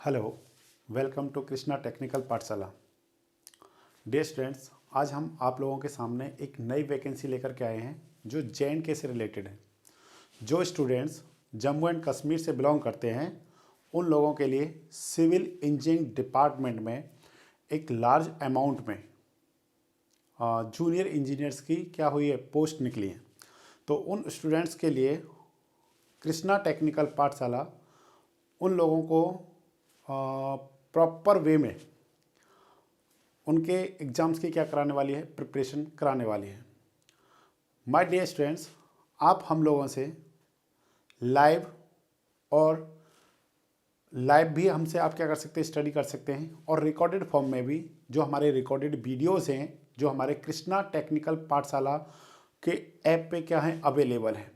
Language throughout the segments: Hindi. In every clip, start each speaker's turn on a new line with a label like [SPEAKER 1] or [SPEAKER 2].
[SPEAKER 1] Hello, welcome to Krishna technical Pathshala. Dear students, आज हम आप लोगों के सामने एक नई वैकेंसी लेकर के आए हैं जो जे.एंड.के से रिलेटेड है। जो स्टूडेंट्स जम्मू एंड कश्मीर से बिलोंग करते हैं उन लोगों के लिए सिविल इंजीनियरिंग डिपार्टमेंट में एक लार्ज अमाउंट में जूनियर इंजीनियर्स की क्या हुई है, पोस्ट निकली है। तो उन स्टूडेंट्स के लिए कृष्णा टेक्निकल पाठशाला उन लोगों को प्रॉपर वे में उनके एग्ज़ाम्स की क्या कराने वाली है, प्रिपरेशन कराने वाली है। माय डियर स्टूडेंट्स, आप हम लोगों से लाइव और लाइव भी हमसे आप क्या कर सकते हैं, स्टडी कर सकते हैं, और रिकॉर्डेड फॉर्म में भी जो हमारे रिकॉर्डेड वीडियोस हैं जो हमारे कृष्णा टेक्निकल पाठशाला के ऐप पे क्या है, अवेलेबल है।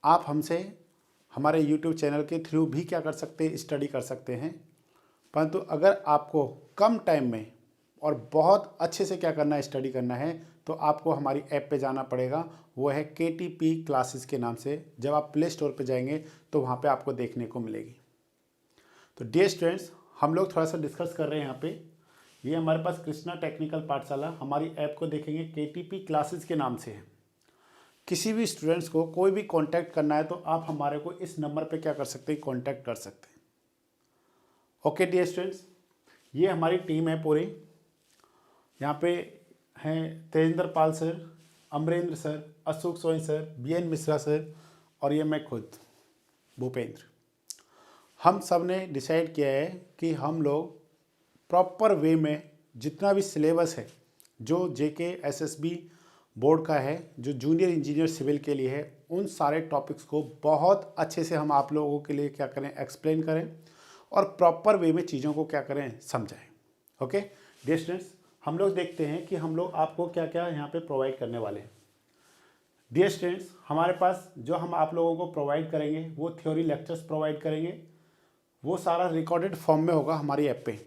[SPEAKER 1] आप हमसे हमारे यूट्यूब चैनल के थ्रू भी क्या कर सकते हैं, स्टडी कर सकते हैं। परंतु अगर आपको कम टाइम में और बहुत अच्छे से क्या करना है, स्टडी करना है, तो आपको हमारी ऐप पे जाना पड़ेगा। वो है KTP क्लासेस के नाम से। जब आप प्ले स्टोर पे जाएंगे तो वहाँ पे आपको देखने को मिलेगी। तो डियर स्टूडेंट्स, हम लोग थोड़ा सा डिस्कस कर रहे हैं यहाँ पे। ये हमारे पास कृष्णा टेक्निकल पाठशाला, हमारी ऐप को देखेंगे KTP क्लासेस के नाम से है। किसी भी स्टूडेंट्स को कोई भी कांटेक्ट करना है तो आप हमारे को इस नंबर पे क्या कर सकते हैं, कांटेक्ट कर सकते हैं। ओके डियर स्टूडेंट्स, ये हमारी टीम है पूरी। यहाँ पे हैं Tejendra Pal sir, Amarendra sir, Ashok Soni sir, BN Mishra sir, और ये मैं खुद भूपेंद्र। हम सब ने डिसाइड किया है कि हम लोग प्रॉपर वे में जितना भी सिलेबस है जो JK SSB बोर्ड का है, जो जूनियर इंजीनियर सिविल के लिए है, उन सारे टॉपिक्स को बहुत अच्छे से हम आप लोगों के लिए क्या करें, एक्सप्लेन करें और प्रॉपर वे में चीज़ों को क्या करें, समझाएं। ओके डियर स्टूडेंट्स, हम लोग देखते हैं कि हम लोग आपको क्या क्या यहाँ पे प्रोवाइड करने वाले हैं। डियर स्टूडेंट्स, हमारे पास जो हम आप लोगों को प्रोवाइड करेंगे वो थ्योरी लेक्चर्स प्रोवाइड करेंगे। वो सारा रिकॉर्डेड फॉर्म में होगा हमारी ऐप पे।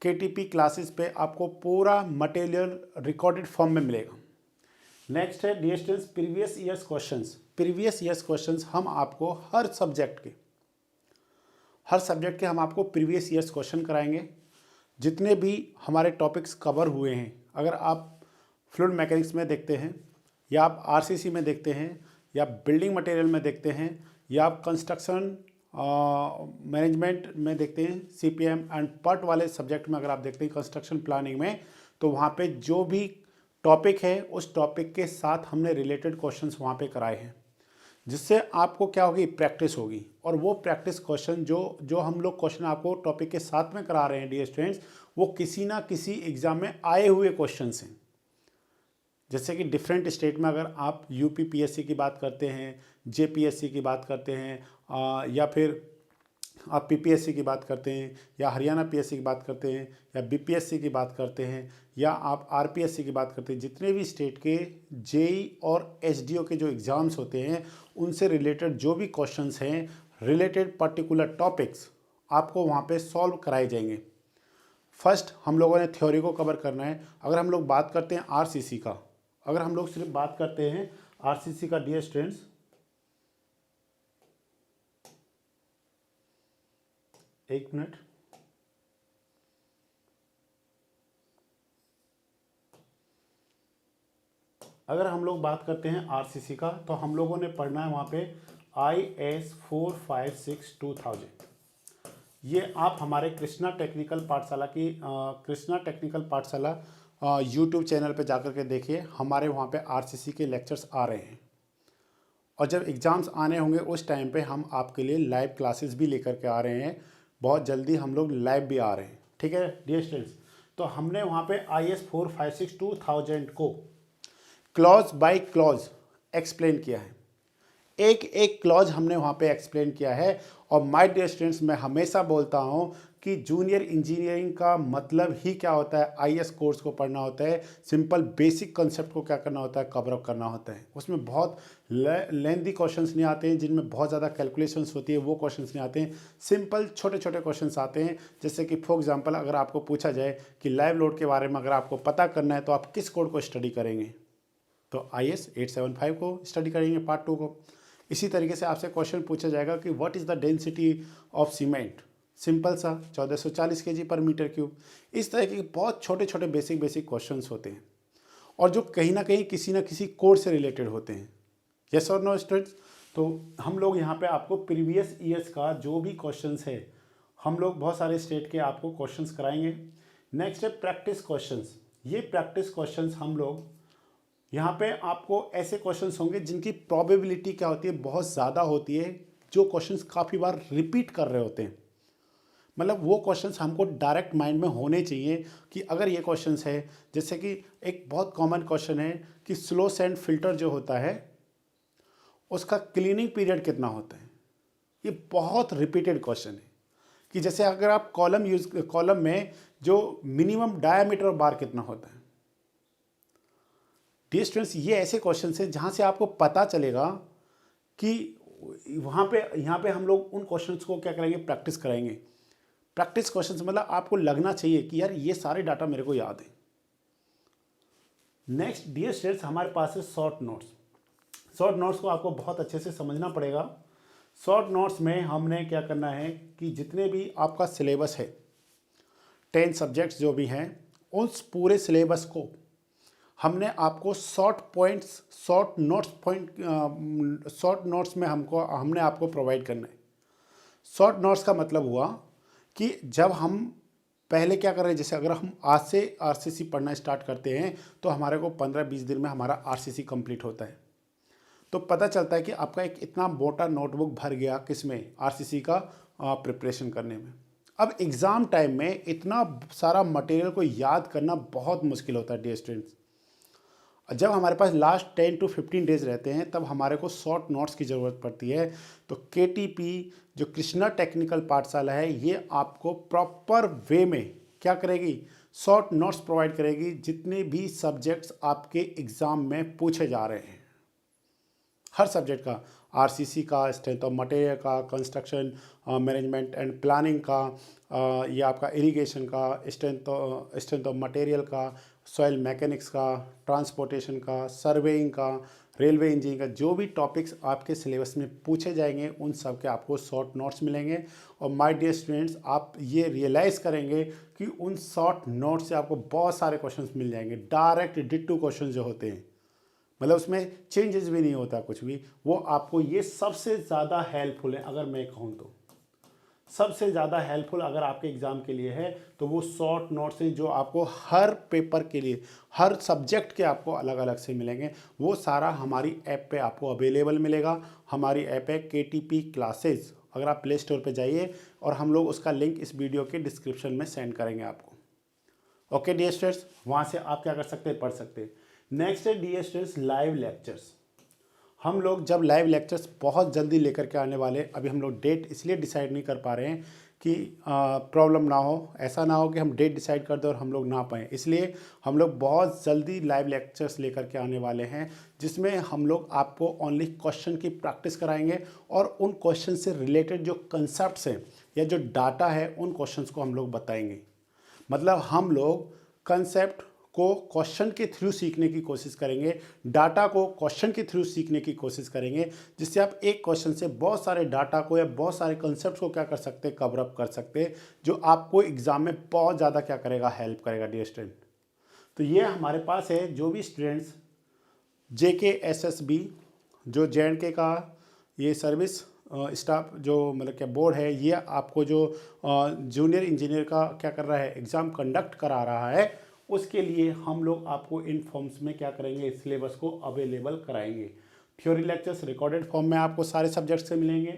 [SPEAKER 1] KTP क्लासेस पे आपको पूरा मटेरियल रिकॉर्डेड फॉर्म में मिलेगा। नेक्स्ट है dear students, previous years questions. Previous years questions हम आपको हर सब्जेक्ट के हम आपको प्रीवियस ईयर्स क्वेश्चन कराएंगे। जितने भी हमारे टॉपिक्स कवर हुए हैं, अगर आप फ्लूइड मैकेनिक्स में देखते हैं, या आप RCC में देखते हैं, या बिल्डिंग मटेरियल में देखते हैं, या आप कंस्ट्रक्शन मैनेजमेंट में देखते हैं, CPM एंड PERT वाले सब्जेक्ट में अगर आप देखते हैं कंस्ट्रक्शन प्लानिंग में, तो वहाँ पे जो भी टॉपिक है उस टॉपिक के साथ हमने रिलेटेड क्वेश्चंस वहाँ पे कराए हैं, जिससे आपको क्या होगी, प्रैक्टिस होगी। और वो प्रैक्टिस क्वेश्चन जो हम लोग क्वेश्चन आपको टॉपिक के साथ में करा रहे हैं डियर स्टूडेंट्स, वो किसी ना किसी एग्जाम में आए हुए क्वेश्चंस हैं। जैसे कि डिफरेंट स्टेट में अगर आप UP PSC की बात करते हैं, JPSC की बात करते हैं, या फिर आप PPSC की बात करते हैं, या हरियाणा PSC की बात करते हैं, या BPSC की बात करते हैं, या आप RPSC की बात करते हैं, जितने भी स्टेट के JEE और SDO के जो एग्ज़ाम्स होते हैं उनसे रिलेटेड जो भी क्वेश्चंस हैं, रिलेटेड पर्टिकुलर टॉपिक्स आपको वहाँ पे सॉल्व कराए जाएंगे। फर्स्ट हम लोगों ने थ्योरी को कवर करना है। अगर हम लोग बात करते हैं RCC का, अगर हम लोग सिर्फ बात करते हैं RCC का डियर स्टूडेंट्स, एक मिनट, अगर हम लोग बात करते हैं RCC का, तो हम लोगों ने पढ़ना है वहाँ पे IS 456 2000। ये आप हमारे कृष्णा टेक्निकल पाठशाला की कृष्णा टेक्निकल पाठशाला यूट्यूब चैनल पे जाकर के देखिए, हमारे वहाँ पे RCC के लेक्चर्स आ रहे हैं। और जब एग्ज़ाम्स आने होंगे उस टाइम पे हम आपके लिए लाइव क्लासेस भी लेकर के आ रहे हैं। बहुत जल्दी हम लोग लाइव भी आ रहे हैं, ठीक है डियर स्टूडेंट्स। तो हमने वहाँ पे IS 456 2000 को क्लॉज बाय क्लॉज एक्सप्लेन किया है। एक एक क्लॉज हमने वहाँ पे एक्सप्लेन किया है। और माय डियर स्टूडेंट्स, मैं हमेशा बोलता हूँ कि जूनियर इंजीनियरिंग का मतलब ही क्या होता है, IS कोर्स को पढ़ना होता है। सिंपल बेसिक कंसेप्ट को क्या करना होता है, कवर अप करना होता है। उसमें बहुत लेंथी क्वेश्चंस नहीं आते हैं, जिनमें बहुत ज़्यादा कैलकुलेशंस होती है, वो क्वेश्चंस नहीं आते हैं। सिंपल छोटे छोटे क्वेश्चंस आते हैं। जैसे कि फॉर एग्जांपल अगर आपको पूछा जाए कि लाइव लोड के बारे में अगर आपको पता करना है तो आप किस कोड को स्टडी करेंगे, तो IS 875 को स्टडी करेंगे, पार्ट 2 को। इसी तरीके से आपसे क्वेश्चन पूछा जाएगा कि what is the density of cement, simple सा 1440 kg पर मीटर क्यूब। इस तरह के बहुत छोटे छोटे बेसिक क्वेश्चंस होते हैं और जो कहीं ना कहीं किसी ना किसी कोड से रिलेटेड होते हैं। यस और नो स्टूडेंट्स? तो हम लोग यहाँ पे आपको प्रीवियस ईयर्स का जो भी क्वेश्चंस है, हम लोग बहुत सारे स्टेट के आपको क्वेश्चंस कराएंगे। नेक्स्ट है प्रैक्टिस क्वेश्चंस। ये प्रैक्टिस क्वेश्चंस हम लोग यहाँ पे आपको ऐसे क्वेश्चंस होंगे जिनकी प्रोबेबिलिटी क्या होती है, बहुत ज़्यादा होती है, जो क्वेश्चंस काफ़ी बार रिपीट कर रहे होते हैं। मतलब वो क्वेश्चंस हमको डायरेक्ट माइंड में होने चाहिए कि अगर ये क्वेश्चंस है, जैसे कि एक बहुत कॉमन क्वेश्चन है कि स्लो सैंड फिल्टर जो होता है उसका क्लीनिंग पीरियड कितना होता है। ये बहुत रिपीटेड क्वेश्चन है कि जैसे अगर आप कॉलम में जो मिनिमम डायामीटर बार कितना होता है। डियर स्टूडेंट्स, ये ऐसे क्वेश्चन हैं जहाँ से आपको पता चलेगा कि यहाँ पे हम लोग उन क्वेश्चंस को क्या करेंगे, प्रैक्टिस कराएंगे। प्रैक्टिस क्वेश्चंस मतलब आपको लगना चाहिए कि यार ये सारे डाटा मेरे को याद है। नेक्स्ट डियर स्टूडेंट्स, हमारे पास है शॉर्ट नोट्स। शॉर्ट नोट्स को आपको बहुत अच्छे से समझना पड़ेगा। शॉर्ट नोट्स में हमने क्या करना है कि जितने भी आपका सिलेबस है, 10 सब्जेक्ट्स जो भी हैं, उस पूरे सिलेबस को हमने आपको शॉर्ट नोट्स में हमने आपको प्रोवाइड करना है। शॉर्ट नोट्स का मतलब हुआ कि जब हम पहले क्या कर रहे हैं, जैसे अगर हम आज से आरसीसी पढ़ना स्टार्ट करते हैं तो हमारे को 15-20 दिन में हमारा आरसीसी कंप्लीट होता है। तो पता चलता है कि आपका एक इतना मोटा नोटबुक भर गया किसमें, आरसीसी का प्रिपरेशन करने में। अब एग्ज़ाम टाइम में इतना सारा मटेरियल को याद करना बहुत मुश्किल होता है डियर स्टूडेंट्स। जब हमारे पास लास्ट 10 to 15 डेज रहते हैं तब हमारे को शॉर्ट नोट्स की ज़रूरत पड़ती है। तो केटीपी जो कृष्णा टेक्निकल पाठशाला है, ये आपको प्रॉपर वे में क्या करेगी, शॉर्ट नोट्स प्रोवाइड करेगी जितने भी सब्जेक्ट्स आपके एग्ज़ाम में पूछे जा रहे हैं। हर सब्जेक्ट का, आरसीसी का, स्ट्रेंथ ऑफ मटेरियल का, कंस्ट्रक्शन मैनेजमेंट एंड प्लानिंग का, या आपका इरिगेशन का, स्ट्रेंथ ऑफ मटेरियल का, सॉइल मैकेनिक्स का, ट्रांसपोर्टेशन का, सर्वेइंग का, रेलवे इंजीनियरिंग का, जो भी टॉपिक्स आपके सिलेबस में पूछे जाएंगे उन सब के आपको शॉर्ट नोट्स मिलेंगे। और माय डियर स्टूडेंट्स, आप ये रियलाइज़ करेंगे कि उन शॉर्ट नोट्स से आपको बहुत सारे क्वेश्चंस मिल जाएंगे, डायरेक्ट डिट्टू क्वेश्चन जो होते हैं, मतलब उसमें चेंजेस भी नहीं होता कुछ भी। वो आपको ये सबसे ज़्यादा हेल्पफुल है। अगर मैं कहूँ तो सबसे ज़्यादा हेल्पफुल अगर आपके एग्ज़ाम के लिए है तो वो शॉर्ट नोट्स हैं जो आपको हर पेपर के लिए, हर सब्जेक्ट के आपको अलग अलग से मिलेंगे। वो सारा हमारी ऐप पे आपको अवेलेबल मिलेगा। हमारी ऐप है केटीपी क्लासेस। अगर आप प्ले स्टोर पे जाइए और हम लोग उसका लिंक इस वीडियो के डिस्क्रिप्शन में सेंड करेंगे आपको। ओके डियर स्टूडेंट्स, वहाँ से आप क्या कर सकते हैं, पढ़ सकते हैं। नेक्स्ट है डियर स्टूडेंट्स लाइव लेक्चर्स। हम लोग जब लाइव लेक्चर्स बहुत जल्दी लेकर के आने वाले, अभी हम लोग डेट इसलिए डिसाइड नहीं कर पा रहे हैं कि प्रॉब्लम ना हो, ऐसा ना हो कि हम डेट डिसाइड कर दें और हम लोग ना पाएँ, इसलिए हम लोग बहुत जल्दी लाइव लेक्चर्स लेकर के आने वाले हैं जिसमें हम लोग आपको ओनली क्वेश्चन की प्रैक्टिस कराएंगे और उन क्वेश्चन से रिलेटेड जो कंसेप्ट्स हैं या जो डाटा है उन क्वेश्चंस को हम लोग बताएंगे। मतलब हम लोग कंसेप्ट को क्वेश्चन के थ्रू सीखने की कोशिश करेंगे, डाटा को क्वेश्चन के थ्रू सीखने की कोशिश करेंगे, जिससे आप एक क्वेश्चन से बहुत सारे डाटा को या बहुत सारे कॉन्सेप्ट्स को क्या कर सकते हैं, कवर अप कर सकते हैं, जो आपको एग्जाम में बहुत ज़्यादा क्या करेगा, हेल्प करेगा डियर स्टूडेंट। तो ये हमारे पास है, जो भी स्टूडेंट्स JKSSB जो JNK का ये सर्विस स्टाफ जो मतलब क्या बोर्ड है, ये आपको जो जूनियर इंजीनियर का क्या कर रहा है, एग्ज़ाम कंडक्ट करा रहा है, उसके लिए हम लोग आपको इन फॉर्म्स में क्या करेंगे, सिलेबस को अवेलेबल कराएंगे। थ्योरी लेक्चर्स रिकॉर्डेड फॉर्म में आपको सारे सब्जेक्ट्स से मिलेंगे।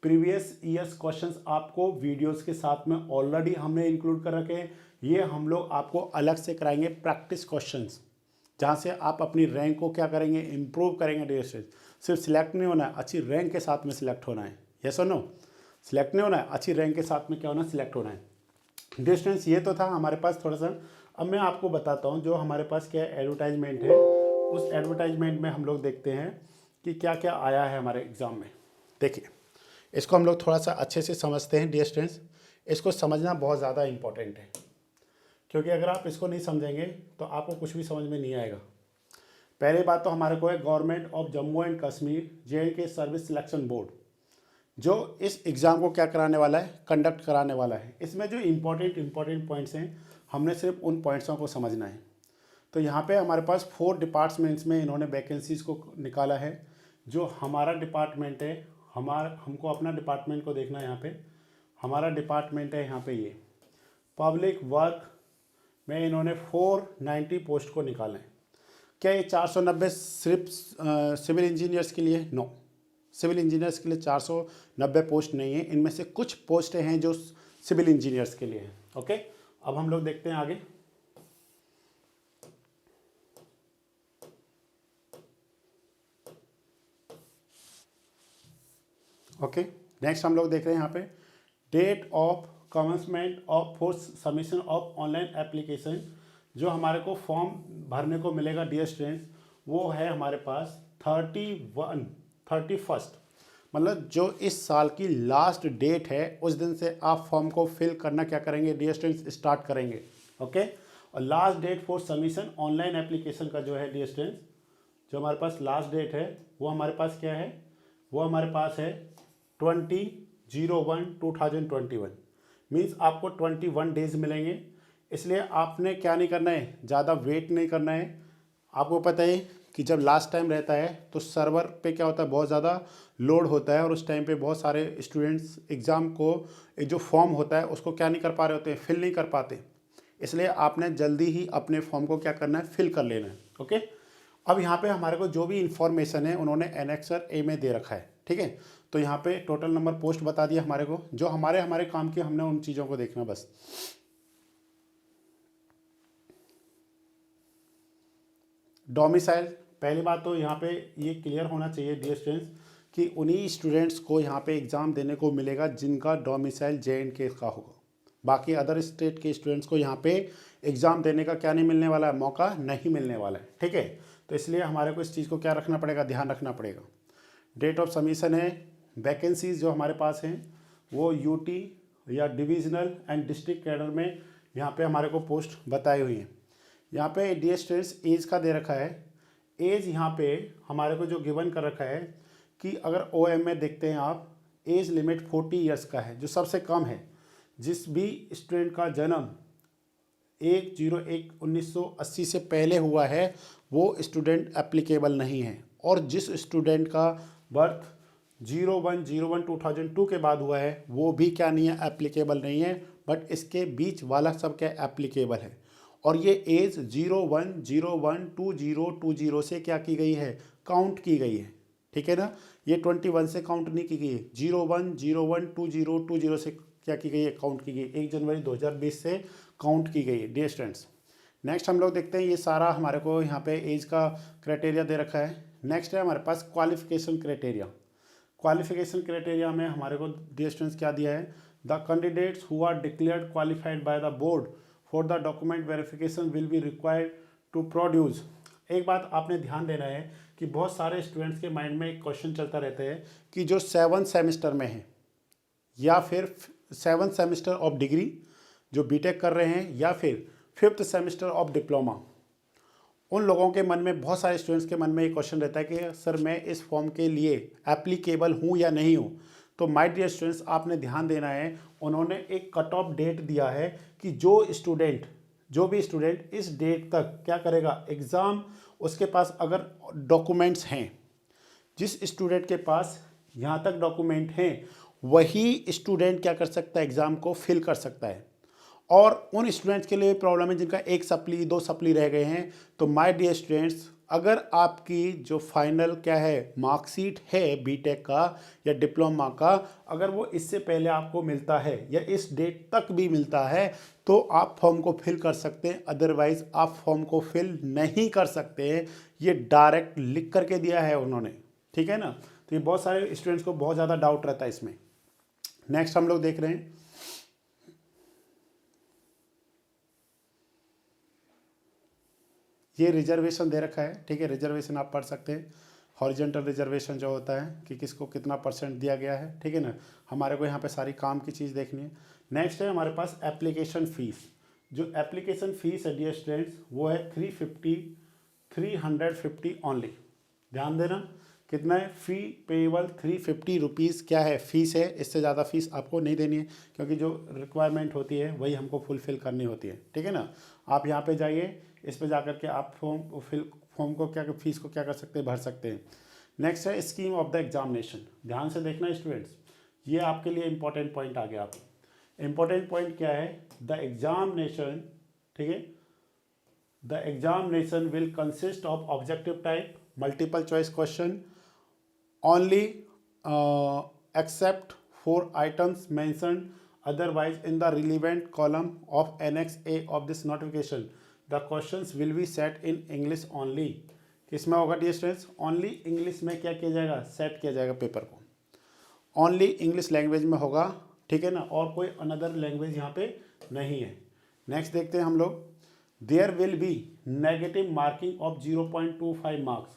[SPEAKER 1] प्रीवियस ईयर्स क्वेश्चंस आपको वीडियोस के साथ में ऑलरेडी हमने इंक्लूड कर रखे हैं। ये हम लोग आपको अलग से कराएंगे प्रैक्टिस क्वेश्चंस, जहाँ से आप अपनी रैंक को क्या करेंगे, इम्प्रूव करेंगे डियर स्टूडेंट्स। सिर्फ सिलेक्ट नहीं होना है, अच्छी रैंक के साथ में सिलेक्ट होना है। यस और नो? सिलेक्ट नहीं होना है, अच्छी रैंक के साथ में क्या होना है, सिलेक्ट होना है। डियर स्टूडेंट्स, ये तो था हमारे पास थोड़ा सा। अब मैं आपको बताता हूँ जो हमारे पास क्या एडवर्टाइजमेंट है, उस एडवर्टाइजमेंट में हम लोग देखते हैं कि क्या क्या आया है हमारे एग्ज़ाम में। देखिए, इसको हम लोग थोड़ा सा अच्छे से समझते हैं डियर स्टूडेंट्स। इसको समझना बहुत ज़्यादा इम्पॉर्टेंट है, क्योंकि अगर आप इसको नहीं समझेंगे तो आपको कुछ भी समझ में नहीं आएगा। पहले बात तो हमारे को है government of Jammu and Kashmir JNK service selection board, जो इस एग्ज़ाम को क्या कराने वाला है, कंडक्ट कराने वाला है। इसमें जो इम्पोर्टेंट पॉइंट्स हैं, हमने सिर्फ उन पॉइंट्सों को समझना है। तो यहाँ पे हमारे पास 4 डिपार्टमेंट्स में इन्होंने वैकेंसीज़ को निकाला है। जो हमारा डिपार्टमेंट है, हमको अपना डिपार्टमेंट को देखना है। यहाँ पे हमारा डिपार्टमेंट है, यहाँ पे ये पब्लिक वर्क में इन्होंने 490 पोस्ट को निकाला है। क्या ये 490 सिर्फ सिविल इंजीनियर्स के लिए? नो, सिविल इंजीनियर्स के लिए 490 पोस्ट नहीं है। इनमें से कुछ पोस्टें हैं जो सिविल इंजीनियर्स के लिए हैं। ओके, अब हम लोग देखते हैं आगे। ओके, नेक्स्ट हम लोग देख रहे हैं यहाँ पे date of commencement of for submission of online application. जो हमारे को फॉर्म भरने को मिलेगा डियर स्टूडेंट्स, वो है हमारे पास 31 मतलब जो इस साल की लास्ट डेट है, उस दिन से आप फॉर्म को फिल करना क्या करेंगे डियर स्टूडेंट्स, स्टार्ट करेंगे। ओके, और last date for submission online application का जो है डियर स्टूडेंट्स, जो हमारे पास लास्ट डेट है वो हमारे पास क्या है, वो हमारे पास है 20/01/2021। मीन्स आपको 21 डेज मिलेंगे। इसलिए आपने क्या नहीं करना है, ज़्यादा वेट नहीं करना है। आपको पता है कि जब लास्ट टाइम रहता है तो सर्वर पे क्या होता है, बहुत ज़्यादा लोड होता है, और उस टाइम पे बहुत सारे स्टूडेंट्स एग्ज़ाम को जो फॉर्म होता है उसको क्या नहीं कर पा रहे होते, फिल नहीं कर पाते। इसलिए आपने जल्दी ही अपने फॉर्म को क्या करना है, फिल कर लेना है। ओके, अब यहाँ पे हमारे को जो भी इंफॉर्मेशन है उन्होंने एनेक्सर A में दे रखा है। ठीक है, तो यहाँ पे टोटल नंबर पोस्ट बता दिया हमारे को, जो हमारे काम की, हमने उन चीज़ों को देखना बस। डोमिसाइल, पहली बात तो यहाँ पे ये क्लियर होना चाहिए डियर स्टूडेंट्स कि उन्हीं स्टूडेंट्स को यहाँ पे एग्ज़ाम देने को मिलेगा जिनका डोमिसाइल JNK का होगा। बाकी अदर स्टेट के स्टूडेंट्स को यहाँ पे एग्ज़ाम देने का क्या नहीं मिलने वाला है, मौका नहीं मिलने वाला है। ठीक है, तो इसलिए हमारे को इस चीज़ को क्या रखना पड़ेगा, ध्यान रखना पड़ेगा। डेट ऑफ सबमिशन है, वैकेंसीज जो हमारे पास हैं वो UT या डिविजनल एंड डिस्ट्रिक्ट कैडर में यहाँ पे हमारे को पोस्ट बताई हुई हैं। यहाँ पे डियर स्टूडेंट्स एज का दे रखा है। एज यहाँ पे हमारे को जो गिवन कर रखा है कि अगर OM में देखते हैं आप, एज लिमिट 40 ईयर्स का है, जो सबसे कम है। जिस भी स्टूडेंट का जन्म 1/01/1980 से पहले हुआ है वो स्टूडेंट एप्लीकेबल नहीं है, और जिस स्टूडेंट का बर्थ 01/01/2002 के बाद हुआ है वो भी क्या नहीं है, एप्लीकेबल नहीं है। बट इसके बीच वाला सब क्या एप्लीकेबल है। और ये एज 01/01/2020 से क्या की गई है, काउंट की गई है। ठीक है ना, ये 21 से काउंट नहीं की गई है, 01/01/2020 से क्या की गई है, काउंट की गई है। 1 जनवरी 2020 से काउंट की गई है डियर स्टूडेंट्स। नेक्स्ट हम लोग देखते हैं, ये सारा हमारे को यहाँ पे एज का क्राइटेरिया दे रखा है। नेक्स्ट है हमारे पास क्वालिफिकेशन क्राइटेरिया। क्वालिफिकेशन क्राइटेरिया में हमारे को डियर स्टूडेंट्स क्या दिया है, the candidates who are declared qualified by the board for the document verification will be required to produce. एक बात आपने ध्यान देना है कि बहुत सारे स्टूडेंट्स के माइंड में एक क्वेश्चन चलता रहता है कि जो 7th सेमेस्टर में है या फिर 7th सेमेस्टर ऑफ डिग्री जो बीटेक कर रहे हैं, या फिर 5th सेमेस्टर ऑफ डिप्लोमा, उन लोगों के मन में, बहुत सारे स्टूडेंट्स के मन में एक क्वेश्चन रहता है कि सर मैं इस फॉर्म के लिए एप्लीकेबल हूँ या नहीं हूँ। तो माय डियर स्टूडेंट्स, आपने ध्यान देना है, उन्होंने एक कट ऑफ डेट दिया है कि जो भी स्टूडेंट इस डेट तक क्या करेगा एग्ज़ाम, उसके पास अगर डॉक्यूमेंट्स हैं, जिस स्टूडेंट के पास यहाँ तक डॉक्यूमेंट हैं वही स्टूडेंट क्या कर सकता है, एग्ज़ाम को फिल कर सकता है। और उन स्टूडेंट्स के लिए प्रॉब्लम है जिनका 1 सप्ली 2 सप्ली रह गए हैं। तो माय डियर स्टूडेंट्स, अगर आपकी जो फाइनल क्या है मार्कशीट है बीटेक का या डिप्लोमा का, अगर वो इससे पहले आपको मिलता है या इस डेट तक भी मिलता है तो आप फॉर्म को फिल कर सकते हैं, अदरवाइज आप फॉर्म को फिल नहीं कर सकते हैं। ये डायरेक्ट लिख करके दिया है उन्होंने। ठीक है ना, तो ये बहुत सारे स्टूडेंट्स को बहुत ज़्यादा डाउट रहता है इसमें। नेक्स्ट हम लोग देख रहे हैं, ये रिजर्वेशन दे रखा है। ठीक है, रिजर्वेशन आप पढ़ सकते हैं। हॉरिजॉन्टल रिजर्वेशन जो होता है कि किसको कितना % दिया गया है। ठीक है ना, हमारे को यहाँ पे सारी काम की चीज़ देखनी है। नेक्स्ट है हमारे पास एप्लीकेशन फ़ीस। जो एप्लीकेशन फ़ीस है डियर स्टूडेंट्स वो है 350 350 ओनली। ध्यान देना कितना है, फ़ी पेएबल 350 रुपीज़ क्या है, फीस है। इससे ज़्यादा फीस आपको नहीं देनी है, क्योंकि जो रिक्वायरमेंट होती है वही हमको फुलफ़िल करनी होती है, ठीक है ना। आप यहाँ पे जाइए, इस पे जा कर के आप फॉर्म को क्या, फीस को क्या कर सकते हैं, भर सकते हैं। नेक्स्ट है स्कीम ऑफ द एग्जामिनेशन। ध्यान से देखना स्टूडेंट्स, ये आपके लिए इंपॉर्टेंट पॉइंट आ गया। आप इंपॉर्टेंट पॉइंट क्या है, द एग्जामिनेशन, ठीक है, the examination will consist of objective type multiple choice question only except for items mentioned otherwise in the relevant column of Annex A of this notification. The questions will be set in English only. किस में होगा डियर स्टूडेंट्स, ओनली इंग्लिश में क्या किया जाएगा, सेट किया जाएगा पेपर को, ओनली इंग्लिश लैंग्वेज में होगा, ठीक है ना, और कोई अनदर लैंग्वेज यहाँ पे नहीं है। नेक्स्ट देखते हैं हम लोग, there will be negative marking of 0.25 marks.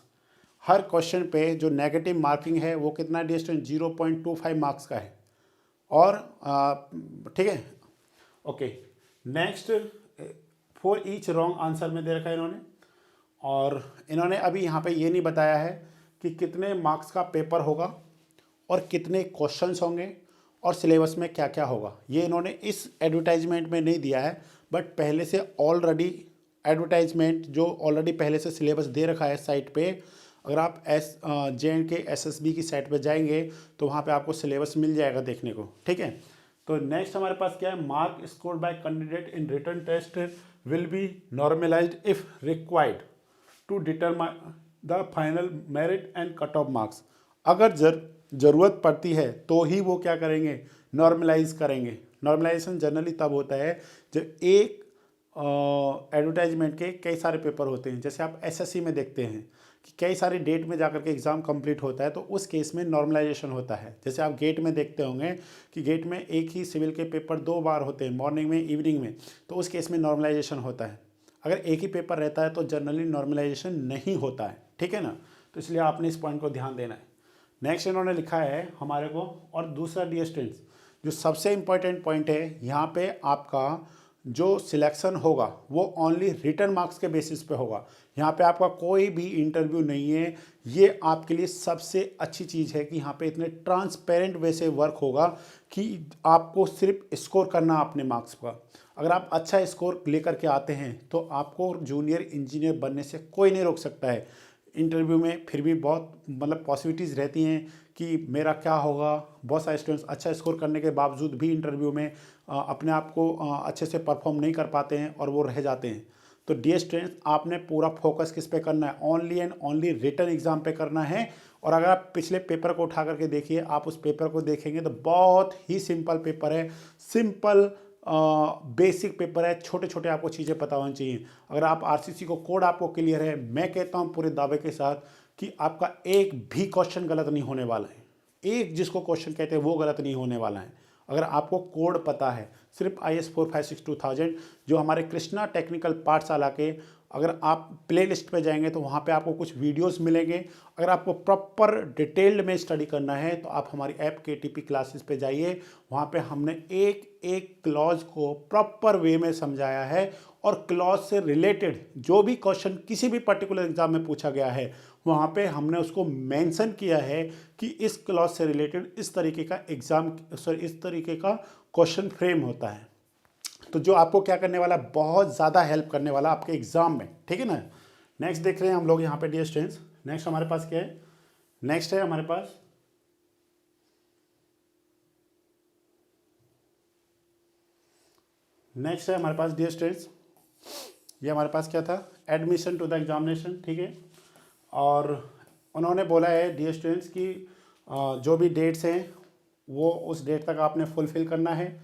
[SPEAKER 1] हर क्वेश्चन पे जो नेगेटिव मार्किंग है वो कितना डियर स्टूडेंट, 0.25 मार्क्स का है। और ठीक है, okay. Next, for each wrong answer में दे रखा है इन्होंने, और इन्होंने अभी यहाँ पे ये नहीं बताया है कि कितने मार्क्स का पेपर होगा और कितने क्वेश्चंस होंगे और सिलेबस में क्या क्या होगा। ये इन्होंने इस एडवर्टाइजमेंट में नहीं दिया है, बट पहले से ऑलरेडी एडवर्टाइजमेंट जो ऑलरेडी पहले से सिलेबस दे रखा है साइट पे। अगर आप JNK SSB की साइट पे जाएंगे तो वहाँ पे आपको सिलेबस मिल जाएगा देखने को, ठीक है। तो नेक्स्ट हमारे पास क्या है, mark scored by candidate in written test will be normalised if required to determine the final merit and cut off marks. अगर ज़रूरत पड़ती है तो ही वो क्या करेंगे, नॉर्मलाइज करेंगे। नॉर्मलाइजेशन जनरली तब होता है जब एक एडवर्टाइजमेंट के कई सारे पेपर होते हैं। जैसे आप SSC में देखते हैं कि कई सारे डेट में जाकर के एग्ज़ाम कंप्लीट होता है, तो उस केस में नॉर्मलाइजेशन होता है। जैसे आप गेट में देखते होंगे कि गेट में एक ही सिविल के पेपर 2 बार होते हैं, मॉर्निंग में, इवनिंग में, तो उस केस में नॉर्मलाइजेशन होता है। अगर एक ही पेपर रहता है तो जनरली नॉर्मलाइजेशन नहीं होता है, ठीक है ना। तो इसलिए आपने इस पॉइंट को ध्यान देना है। नेक्स्ट इन्होंने लिखा है हमारे को, और दूसरा डियर स्टूडेंट्स जो सबसे इम्पोर्टेंट पॉइंट है यहाँ पे, आपका जो सिलेक्शन होगा वो ओनली रिटन मार्क्स के बेसिस पे होगा। यहाँ पे आपका कोई भी इंटरव्यू नहीं है। ये आपके लिए सबसे अच्छी चीज़ है कि यहाँ पे इतने ट्रांसपेरेंट वे से वर्क होगा कि आपको सिर्फ स्कोर करना अपने मार्क्स पर। अगर आप अच्छा स्कोर लेकर के आते हैं तो आपको जूनियर इंजीनियर बनने से कोई नहीं रोक सकता है। इंटरव्यू में फिर भी बहुत मतलब पॉसिबिलिटीज़ रहती हैं कि मेरा क्या होगा। बहुत सारे स्टूडेंट्स अच्छा स्कोर करने के बावजूद भी इंटरव्यू में अपने आप को अच्छे से परफॉर्म नहीं कर पाते हैं और वो रह जाते हैं। तो डियर स्टूडेंट्स, आपने पूरा फोकस किस पे करना है, only and only written exam पे करना है। और अगर आप पिछले पेपर को उठा करके देखिए, आप उस पेपर को देखेंगे तो बहुत ही सिंपल पेपर है, सिंपल बेसिक पेपर है। छोटे छोटे आपको चीज़ें पता होनी चाहिए। अगर आप RCC को कोड आपको क्लियर है, मैं कहता हूँ पूरे दावे के साथ कि आपका एक भी क्वेश्चन गलत नहीं होने वाला है। एक जिसको क्वेश्चन कहते हैं वो गलत नहीं होने वाला है अगर आपको कोड पता है। सिर्फ IS 456 2000 जो हमारे कृष्णा टेक्निकल पाठशाला के, अगर आप प्ले लिस्ट पर जाएंगे तो वहाँ पे आपको कुछ वीडियोस मिलेंगे। अगर आपको प्रॉपर डिटेल्ड में स्टडी करना है तो आप हमारी ऐप KTP क्लासेस पे जाइए। वहाँ पे हमने एक एक क्लॉज को प्रॉपर वे में समझाया है, और क्लॉज से रिलेटेड जो भी क्वेश्चन किसी भी पर्टिकुलर एग्जाम में पूछा गया है वहाँ पे हमने उसको मेंशन किया है कि इस क्लॉज से रिलेटेड इस तरीके का इस तरीके का क्वेश्चन फ्रेम होता है। तो जो आपको क्या करने वाला, बहुत ज़्यादा हेल्प करने वाला आपके एग्जाम में, ठीक है ना। नेक्स्ट देख रहे हैं हम लोग यहाँ पे डियर स्टूडेंट्स। नेक्स्ट हमारे पास क्या है, नेक्स्ट है हमारे पास डियर स्टूडेंट्स, ये हमारे पास क्या था, एडमिशन टू द एग्जामिनेशन, ठीक है। और उन्होंने बोला है डियर स्टूडेंट्स कि जो भी डेट्स हैं वो उस डेट तक आपने फुलफ़िल करना है।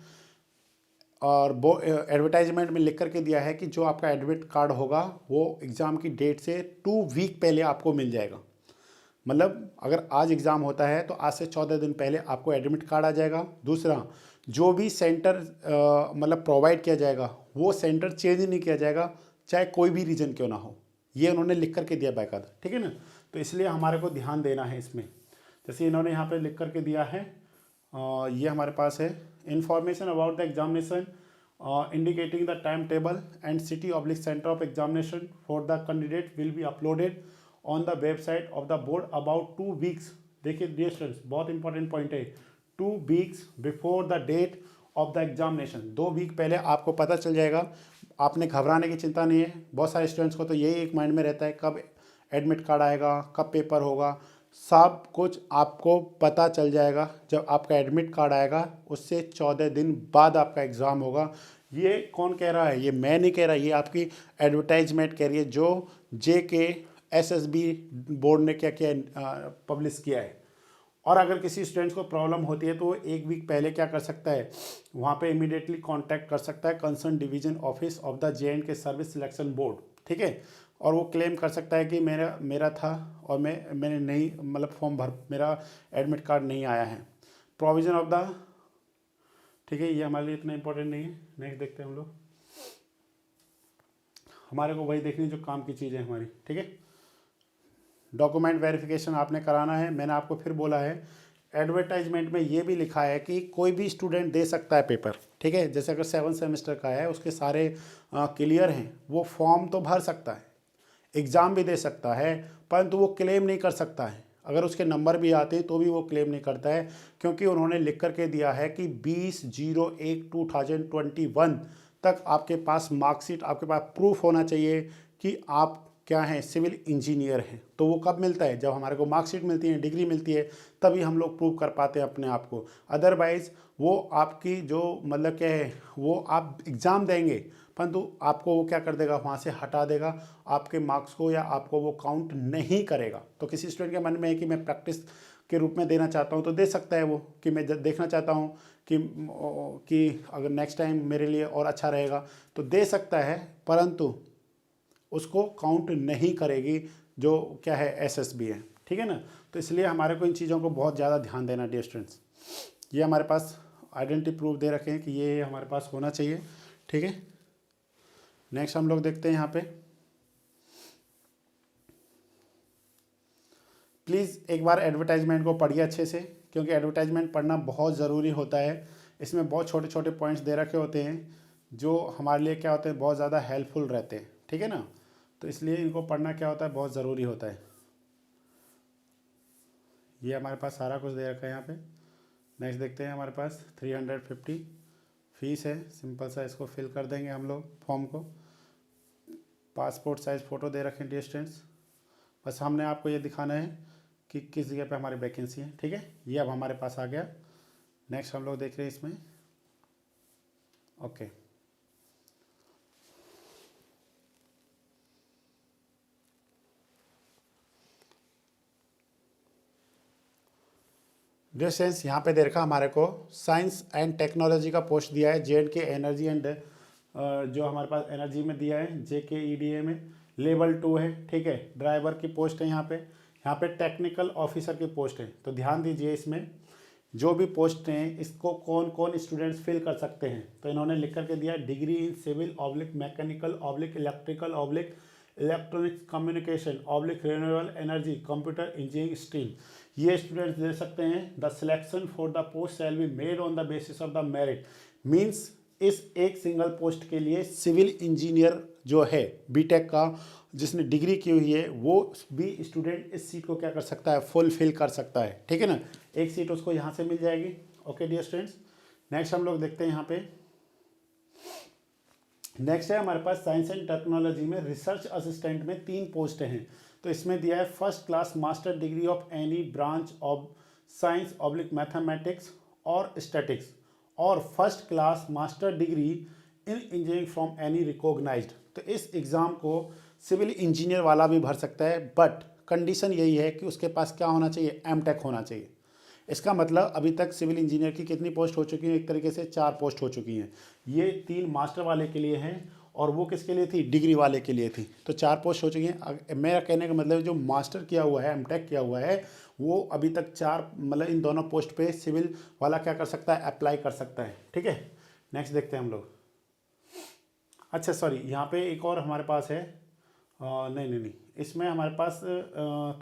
[SPEAKER 1] और वो एडवर्टाइजमेंट में लिख करके दिया है कि जो आपका एडमिट कार्ड होगा वो एग्ज़ाम की डेट से 2 वीक पहले आपको मिल जाएगा। मतलब अगर आज एग्ज़ाम होता है तो आज से 14 दिन पहले आपको एडमिट कार्ड आ जाएगा। दूसरा, जो भी सेंटर मतलब प्रोवाइड किया जाएगा वो सेंटर चेंज नहीं किया जाएगा, चाहे कोई भी रीज़न क्यों ना हो। ये उन्होंने लिख करके दिया बाकायदा, ठीक है ना। तो इसलिए हमारे को ध्यान देना है इसमें। जैसे इन्होंने यहाँ पे लिख करके दिया है, ये हमारे पास है, information about the examination indicating the timetable and city/center of examination for the candidate will be uploaded on the website of the board about 2 weeks. देखिए डियर स्टूडेंट्स, बहुत इंपॉर्टेंट पॉइंट है, 2 weeks before the date of the examination. 2 week पहले आपको पता चल जाएगा। आपने घबराने की चिंता नहीं है। बहुत सारे स्टूडेंट्स को तो यही एक माइंड में रहता है कब एडमिट कार्ड आएगा, कब पेपर होगा। सब कुछ आपको पता चल जाएगा जब आपका एडमिट कार्ड आएगा, उससे 14 दिन बाद आपका एग्ज़ाम होगा। ये कौन कह रहा है? ये मैं नहीं कह रहा, ये आपकी एडवर्टाइजमेंट कह रही है जो JKSSB बोर्ड ने क्या किया, पब्लिश किया है। और अगर किसी स्टूडेंट्स को प्रॉब्लम होती है तो वो 1 वीक पहले क्या कर सकता है, वहाँ पे इमीडिएटली कांटेक्ट कर सकता है concern division office of the JNK service selection board, ठीक है। और वो क्लेम कर सकता है कि मेरा था और मैंने नहीं, मतलब फॉर्म भर, मेरा एडमिट कार्ड नहीं आया है। प्रोविज़न ऑफ द, ठीक है, ये हमारे लिए इतना इंपॉर्टेंट नहीं है। नेक्स्ट देखते हैं हम लोग। हमारे को वही देखनी जो काम की चीज़ें हमारी, ठीक है। डॉक्यूमेंट वेरिफिकेशन आपने कराना है। मैंने आपको फिर बोला है, एडवर्टाइजमेंट में ये भी लिखा है कि कोई भी स्टूडेंट दे सकता है पेपर, ठीक है। जैसे अगर 7 सेमेस्टर का है, उसके सारे क्लियर हैं, वो फॉर्म तो भर सकता है, एग्ज़ाम भी दे सकता है, परंतु वो क्लेम नहीं कर सकता है। अगर उसके नंबर भी आते हैं तो भी वो क्लेम नहीं करता है, क्योंकि उन्होंने लिख करके दिया है कि 20/01/2021 तक आपके पास मार्कशीट, आपके पास प्रूफ होना चाहिए कि आप क्या हैं, सिविल इंजीनियर हैं। तो वो कब मिलता है? जब हमारे को मार्कशीट मिलती है, डिग्री मिलती है, तभी हम लोग प्रूव कर पाते हैं अपने आप को। अदरवाइज़ वो आपकी जो, मतलब क्या है, वो आप एग्ज़ाम देंगे परंतु आपको वो क्या कर देगा, वहाँ से हटा देगा आपके मार्क्स को, या आपको वो काउंट नहीं करेगा। तो किसी स्टूडेंट के मन में है कि मैं प्रैक्टिस के रूप में देना चाहता हूँ तो दे सकता है वो, कि मैं देखना चाहता हूँ कि अगर नेक्स्ट टाइम मेरे लिए और अच्छा रहेगा तो दे सकता है, परंतु उसको काउंट नहीं करेगी जो क्या है, SSB है, ठीक है ना। तो इसलिए हमारे को इन चीज़ों को बहुत ज़्यादा ध्यान देना डियर स्टूडेंट्स। ये हमारे पास आइडेंटिटी प्रूफ दे रखे हैं कि ये हमारे पास होना चाहिए, ठीक है। नेक्स्ट हम लोग देखते हैं यहाँ पे, प्लीज़ एक बार एडवर्टाइजमेंट को पढ़िए अच्छे से, क्योंकि एडवर्टाइजमेंट पढ़ना बहुत ज़रूरी होता है। इसमें बहुत छोटे छोटे पॉइंट्स दे रखे होते हैं जो हमारे लिए क्या होते हैं, बहुत ज़्यादा हेल्पफुल रहते हैं, ठीक है ना। तो इसलिए इनको पढ़ना क्या होता है, बहुत ज़रूरी होता है। ये हमारे पास सारा कुछ दे रखा है यहाँ पे। नेक्स्ट देखते हैं, हमारे पास 350 फीस है, सिंपल सा इसको फिल कर देंगे हम लोग फॉर्म को। पासपोर्ट साइज़ फ़ोटो दे रखे हैं डियर स्टूडेंट्स। बस हमने आपको ये दिखाना है कि किस जगह पे हमारी वैकेंसी है, ठीक है। ये अब हमारे पास आ गया। नेक्स्ट हम लोग देख रहे हैं इसमें, ओके। डियर स्टूडेंट्स, यहाँ पे दे रखा हमारे को साइंस एंड टेक्नोलॉजी का पोस्ट दिया है, JNK एनर्जी एंड जो हमारे पास एनर्जी में दिया है, JKEDA में लेवल 2 है, ठीक है। ड्राइवर की पोस्ट है यहाँ पे टेक्निकल ऑफिसर की पोस्ट है। तो ध्यान दीजिए, इसमें जो भी पोस्ट हैं इसको कौन कौन स्टूडेंट्स फिल कर सकते हैं। तो इन्होंने लिख करके दिया, degree in civil mechanical electrical electronics communication renewable energy computer engineering stream. ये स्टूडेंट्स दे सकते हैं। The selection for the post shall be made on the basis of the merit. Means इस एक सिंगल पोस्ट के लिए सिविल इंजीनियर जो है बीटेक का, जिसने डिग्री की हुई है, वो भी स्टूडेंट इस सीट को क्या कर सकता है, फुलफिल कर सकता है, ठीक है ना। एक सीट उसको यहाँ से मिल जाएगी। ओके डियर स्टूडेंट्स, नेक्स्ट हम लोग देखते हैं यहाँ पे। नेक्स्ट है हमारे पास साइंस एंड टेक्नोलॉजी में रिसर्च असिस्टेंट में 3 पोस्ट हैं। तो इसमें दिया है first class master degree of any branch of science mathematics और स्टैटिक्स, और first class master degree in engineering from any recognised. तो इस एग्ज़ाम को सिविल इंजीनियर वाला भी भर सकता है, बट कंडीशन यही है कि उसके पास क्या होना चाहिए, MTech होना चाहिए। इसका मतलब अभी तक सिविल इंजीनियर की कितनी पोस्ट हो चुकी हैं, एक तरीके से 4 पोस्ट हो चुकी हैं। ये 3 मास्टर वाले के लिए हैं और वो किसके लिए थी, डिग्री वाले के लिए थी। तो 4 पोस्ट हो चुकी हैं। मेरा कहने का मतलब जो मास्टर किया हुआ है, MTech किया हुआ है, वो अभी तक 4, मतलब इन दोनों पोस्ट पे सिविल वाला क्या कर सकता है, अप्लाई कर सकता है, ठीक है। नेक्स्ट देखते हैं हम लोग। अच्छा सॉरी, यहाँ पे एक और हमारे पास है, नहीं, इसमें हमारे पास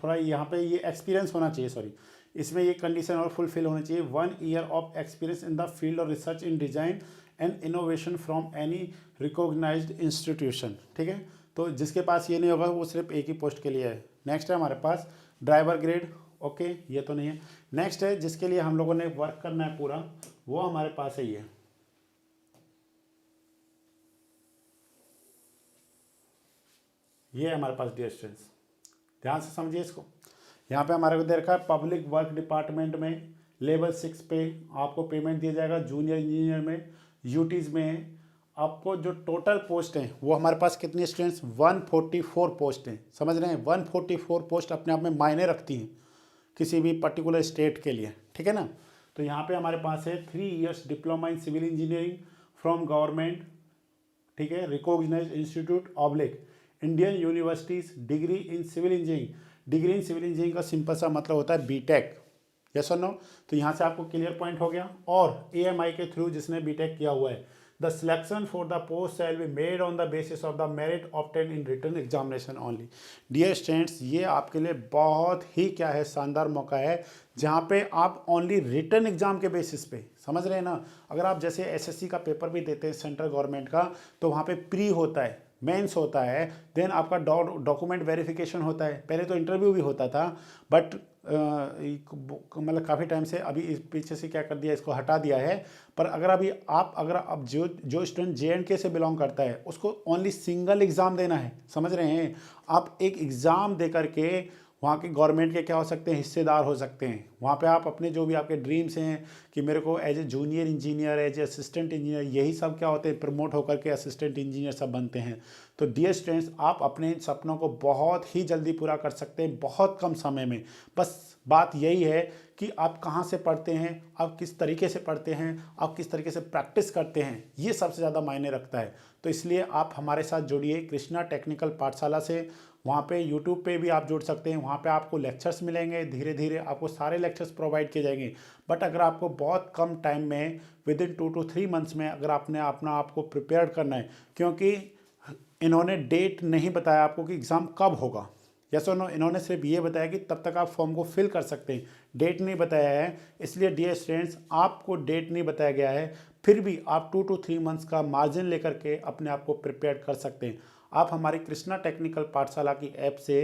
[SPEAKER 1] थोड़ा यहाँ पे ये एक्सपीरियंस होना चाहिए, सॉरी, इसमें ये कंडीशन और फुलफिल होनी चाहिए। 1 year of experience in the field of research in design and innovation from any recognised institution. ठीक है, तो जिसके पास ये नहीं होगा वो सिर्फ एक ही पोस्ट के लिए है। नेक्स्ट है हमारे पास ड्राइवर ग्रेड, ओके ये तो नहीं है। नेक्स्ट है जिसके लिए हम लोगों ने वर्क करना है पूरा, वो हमारे पास है ये हमारे पास डियर स्टूडेंट्स, ध्यान से समझिए इसको। यहाँ पे हमारे को दे रखा है पब्लिक वर्क डिपार्टमेंट में लेवल 6 पे आपको पेमेंट दिया जाएगा। जूनियर इंजीनियर में यूटीज़ में आपको जो टोटल पोस्ट हैं वो हमारे पास कितनी स्टूडेंट्स 144 पोस्ट हैं। समझ रहे हैं, 144 पोस्ट अपने आप में मायने रखती हैं किसी भी पर्टिकुलर स्टेट के लिए। ठीक है ना, तो यहाँ पे हमारे पास है 3 years diploma in civil engineering from government, ठीक है, recognised institute oblique Indian universities, degree in civil engineering. Degree in civil engineering का सिंपल सा मतलब होता है बीटेक, यस और नो। तो यहाँ से आपको क्लियर पॉइंट हो गया। और एएमआई के थ्रू जिसने बीटेक किया हुआ है, the selection for the post shall be made on the basis of the merit obtain in written examination only. Dear students, ये आपके लिए बहुत ही क्या है, शानदार मौका है जहाँ पे आप ओनली रिटन एग्जाम के बेसिस पे, समझ रहे हैं ना। अगर आप जैसे एसएससी का पेपर भी देते हैं सेंट्रल गवर्नमेंट का, तो वहाँ पे प्री होता है, मेंस होता है, देन आपका डॉक्यूमेंट वेरिफिकेशन होता है। पहले तो इंटरव्यू भी होता था, बट मतलब काफ़ी टाइम से अभी इस पीछे से क्या कर दिया, इसको हटा दिया है। पर अगर अगर अब जो स्टूडेंट JNK से बिलोंग करता है उसको ओनली सिंगल एग्ज़ाम देना है, समझ रहे हैं। आप एक एग्ज़ाम दे करके वहाँ के गवर्नमेंट के क्या हो सकते हैं, हिस्सेदार हो सकते हैं। वहाँ पे आप अपने जो भी आपके ड्रीम्स हैं कि मेरे को as a junior engineer, as a assistant engineer, यही सब क्या होते हैं, प्रमोट होकर के असिस्टेंट इंजीनियर सब बनते हैं। तो डियर स्टूडेंट्स, आप अपने इन सपनों को बहुत ही जल्दी पूरा कर सकते हैं, बहुत कम समय में। बस बात यही है कि आप कहाँ से पढ़ते हैं, आप किस तरीके से पढ़ते हैं, आप किस तरीके से प्रैक्टिस करते हैं, ये सबसे ज़्यादा मायने रखता है। तो इसलिए आप हमारे साथ जुड़िए कृष्णा टेक्निकल पाठशाला से। वहाँ पे यूट्यूब पे भी आप जुड़ सकते हैं, वहाँ पे आपको लेक्चर्स मिलेंगे, धीरे धीरे आपको सारे लेक्चर्स प्रोवाइड किए जाएंगे। बट अगर आपको बहुत कम टाइम में विदिन 2 to 3 मंथ्स में अगर आपने अपना आपको प्रिपेयर करना है, क्योंकि इन्होंने डेट नहीं बताया आपको कि एग्ज़ाम कब होगा, यस और नो। इन्होंने सिर्फ ये बताया कि तब तक आप फॉर्म को फिल कर सकते हैं, डेट नहीं बताया है। इसलिए डियर स्टूडेंट्स, आपको डेट नहीं बताया गया है, फिर भी आप 2 to 3 मंथ्स का मार्जिन लेकर के अपने आप को प्रिपेयर कर सकते हैं। आप हमारी कृष्णा टेक्निकल पाठशाला की ऐप से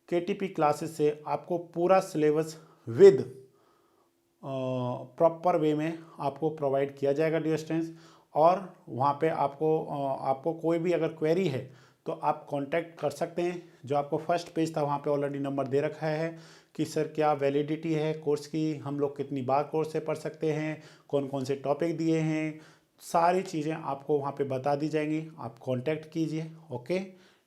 [SPEAKER 1] KTP क्लासेस से आपको पूरा सिलेबस विद प्रॉपर वे में आपको प्रोवाइड किया जाएगा डियर स्टूडेंट्स। और वहाँ पे आपको कोई भी अगर क्वेरी है तो आप कांटेक्ट कर सकते हैं। जो आपको फर्स्ट पेज था वहाँ पे ऑलरेडी नंबर दे रखा है कि सर क्या वैलिडिटी है कोर्स की, हम लोग कितनी बार कोर्स से पढ़ सकते हैं, कौन कौन से टॉपिक दिए हैं, सारी चीज़ें आपको वहाँ पे बता दी जाएंगी। आप कांटेक्ट कीजिए। ओके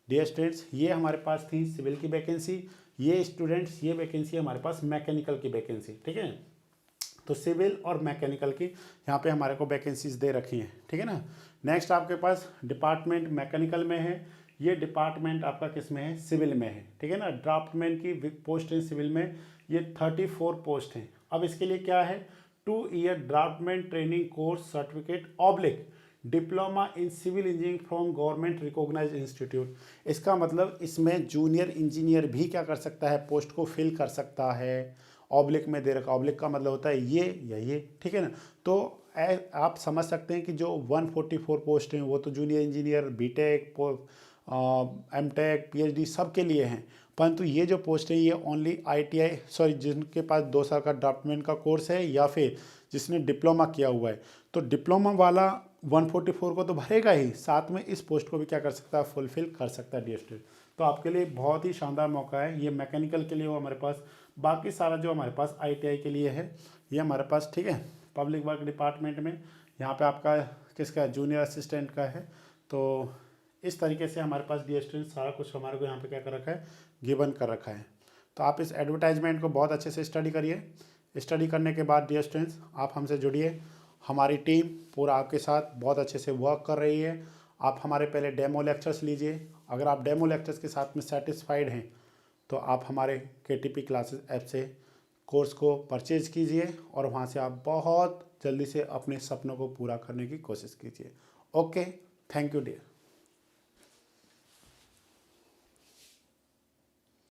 [SPEAKER 1] डियर स्टूडेंट्स, ये हमारे पास थी सिविल की वैकेंसी। ये स्टूडेंट्स, ये वैकेंसी हमारे पास मैकेनिकल की वैकेंसी, ठीक है। तो सिविल और मैकेनिकल की यहाँ पे हमारे को वैकेंसीज दे रखी हैं, ठीक है ना। नेक्स्ट आपके पास डिपार्टमेंट मैकेनिकल में है, ये डिपार्टमेंट आपका किस में है, सिविल में है, ठीक है ना। ड्राफ्टमैन की पोस्ट है सिविल में, ये 34 पोस्ट हैं। अब इसके लिए क्या है, 2 year draftsman training course certificate oblique diploma in civil engineering from government recognised institute. इसका मतलब इसमें जूनियर इंजीनियर भी क्या कर सकता है, पोस्ट को फिल कर सकता है। ऑब्लिक में दे रखा, ऑब्लिक का मतलब होता है ये या ये, ठीक है ना। तो आप समझ सकते हैं कि जो 144 पोस्ट हैं वो तो junior engineer, BTech, MTech, PhD सब के लिए हैं। परंतु ये जो पोस्ट है ये ओनली ITI सॉरी जिनके पास 2 साल का ड्राफ्टमैन का कोर्स है या फिर जिसने डिप्लोमा किया हुआ है, तो डिप्लोमा वाला 144 को तो भरेगा ही, साथ में इस पोस्ट को भी क्या कर सकता है, फुलफिल कर सकता है डियर स्टूडेंट। तो आपके लिए बहुत ही शानदार मौका है। ये मैकेनिकल के लिए हो हमारे पास, बाकी सारा जो हमारे पास ITI के लिए है ये हमारे पास, ठीक है। पब्लिक वर्क डिपार्टमेंट में यहाँ पे आपका किसका जूनियर असिस्टेंट का है। तो इस तरीके से हमारे पास डियर स्टूडेंट सारा कुछ हमारे को यहाँ पे क्या कर रखा है, गिवन कर रखा है। तो आप इस एडवर्टाइजमेंट को बहुत अच्छे से स्टडी करिए। स्टडी करने के बाद डियर स्टूडेंट्स आप हमसे जुड़िए, हमारी टीम पूरा आपके साथ बहुत अच्छे से वर्क कर रही है। आप हमारे पहले डेमो लेक्चर्स लीजिए। अगर आप डेमो लेक्चर्स के साथ में सेटिस्फाइड हैं तो आप हमारे KTP क्लासेस ऐप से कोर्स को परचेज कीजिए और वहाँ से आप बहुत जल्दी से अपने सपनों को पूरा करने की कोशिश कीजिए। Okay, thank you dear.